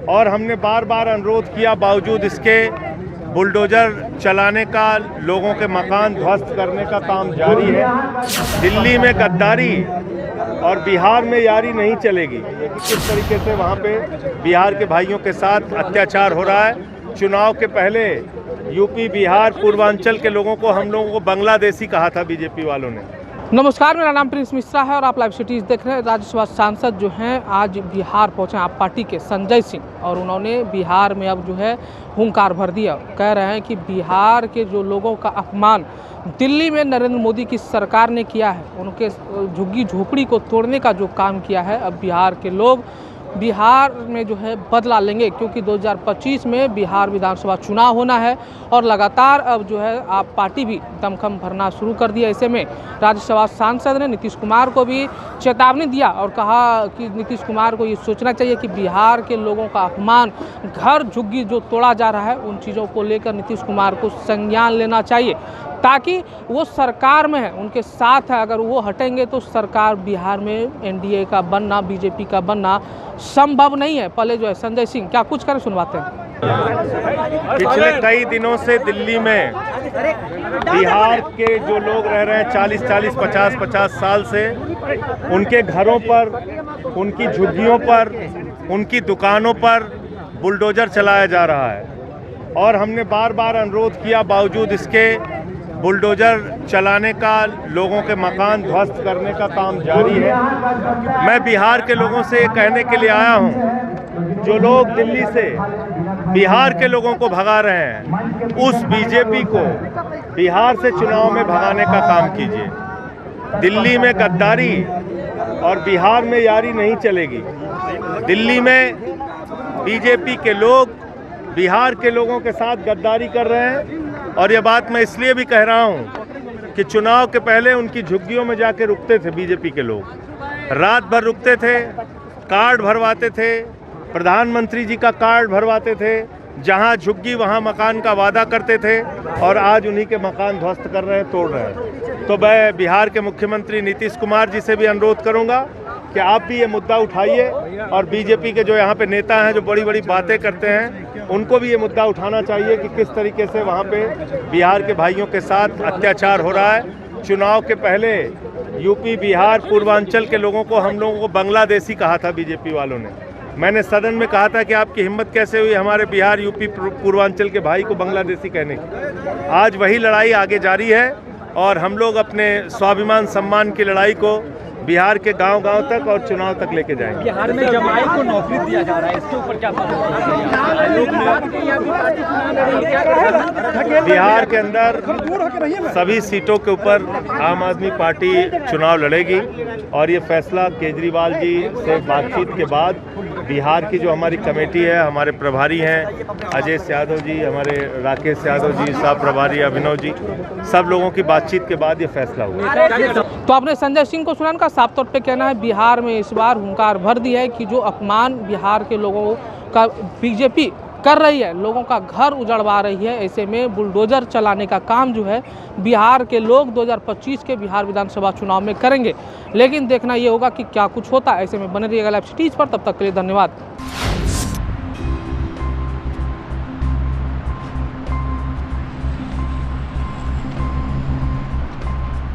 और हमने बार बार अनुरोध किया, बावजूद इसके बुलडोजर चलाने का, लोगों के मकान ध्वस्त करने का काम जारी है। दिल्ली में गद्दारी और बिहार में यारी नहीं चलेगी। किस तरीके से वहाँ पे बिहार के भाइयों के साथ अत्याचार हो रहा है। चुनाव के पहले यूपी, बिहार, पूर्वांचल के लोगों को हम लोगों को बांग्लादेशी कहा था बीजेपी वालों ने। नमस्कार, मेरा नाम प्रिंस मिश्रा है और आप लाइव सिटीज़ देख रहे हैं। राज्यसभा सांसद जो हैं आज बिहार पहुंचे आप पार्टी के संजय सिंह, और उन्होंने बिहार में अब जो है हुंकार भर दिया। कह रहे हैं कि बिहार के जो लोगों का अपमान दिल्ली में नरेंद्र मोदी की सरकार ने किया है, उनके झुग्गी झोपड़ी को तोड़ने का जो काम किया है, अब बिहार के लोग बिहार में जो है बदला लेंगे, क्योंकि 2025 में बिहार विधानसभा चुनाव होना है और लगातार अब जो है आप पार्टी भी दमखम भरना शुरू कर दिया। ऐसे में राज्यसभा सांसद ने नीतीश कुमार को भी चेतावनी दिया और कहा कि नीतीश कुमार को ये सोचना चाहिए कि बिहार के लोगों का अपमान, घर झुग्गी जो तोड़ा जा रहा है, उन चीज़ों को लेकर नीतीश कुमार को संज्ञान लेना चाहिए, ताकि वो सरकार में है, उनके साथ है। अगर वो हटेंगे तो सरकार बिहार में एनडीए का बनना, बीजेपी का बनना संभव नहीं है। पहले जो है संजय सिंह क्या कुछ करें, सुनवाते हैं। पिछले कई दिनों से दिल्ली में बिहार के जो लोग रह रहे हैं 40-40, 50-50 साल से, उनके घरों पर, उनकी झुग्गियों पर, उनकी दुकानों पर बुलडोजर चलाया जा रहा है। और हमने बार बार अनुरोध किया, बावजूद इसके बुलडोजर चलाने का, लोगों के मकान ध्वस्त करने का काम जारी है। मैं बिहार के लोगों से कहने के लिए आया हूं, जो लोग दिल्ली से बिहार के लोगों को भगा रहे हैं, उस बीजेपी को बिहार से चुनाव में भगाने का काम कीजिए। दिल्ली में गद्दारी और बिहार में यारी नहीं चलेगी। दिल्ली में बीजेपी के लोग बिहार के लोगों के साथ गद्दारी कर रहे हैं। और ये बात मैं इसलिए भी कह रहा हूं कि चुनाव के पहले उनकी झुग्गियों में जाके रुकते थे बीजेपी के लोग, रात भर रुकते थे, कार्ड भरवाते थे, प्रधानमंत्री जी का कार्ड भरवाते थे, जहां झुग्गी वहां मकान का वादा करते थे, और आज उन्हीं के मकान ध्वस्त कर रहे हैं, तोड़ रहे हैं। तो मैं बिहार के मुख्यमंत्री नीतीश कुमार जी से भी अनुरोध करूंगा कि आप भी ये मुद्दा उठाइए, और बीजेपी के जो यहाँ पे नेता हैं जो बड़ी बड़ी बातें करते हैं, उनको भी ये मुद्दा उठाना चाहिए कि किस तरीके से वहाँ पे बिहार के भाइयों के साथ अत्याचार हो रहा है। चुनाव के पहले यूपी, बिहार, पूर्वांचल के लोगों को हम लोगों को बांग्लादेशी कहा था बीजेपी वालों ने। मैंने सदन में कहा था कि आपकी हिम्मत कैसे हुई हमारे बिहार, यूपी, पूर्वांचल के भाई को बांग्लादेशी कहने की। आज वही लड़ाई आगे जारी है, और हम लोग अपने स्वाभिमान सम्मान की लड़ाई को बिहार के गांव-गांव तक और चुनाव तक लेके जाएंगे। बिहार में जमाई को नौकरी दिया जा रहा है, इसके ऊपर क्या बिहार के अंदर सभी सीटों के ऊपर आम आदमी पार्टी चुनाव लड़ेगी, और ये फैसला केजरीवाल जी से बातचीत के बाद बिहार की जो हमारी कमेटी है, हमारे प्रभारी हैं अजय यादव जी, हमारे राकेश यादव जी, साहब प्रभारी अभिनव जी, सब लोगों की बातचीत के बाद ये फैसला हुआ। तो आपने संजय सिंह को सुना, उनका साफ तौर पे कहना है बिहार में इस बार हुंकार भर दी है कि जो अपमान बिहार के लोगों का बीजेपी कर रही है, लोगों का घर उजड़वा रही है, ऐसे में बुलडोजर चलाने का काम जो है बिहार के लोग 2025 के बिहार विधानसभा चुनाव में करेंगे। लेकिन देखना ये होगा कि क्या कुछ होता है। ऐसे में बने रहिएगा लाइव सिटीज़ पर। तब तक के लिए धन्यवाद।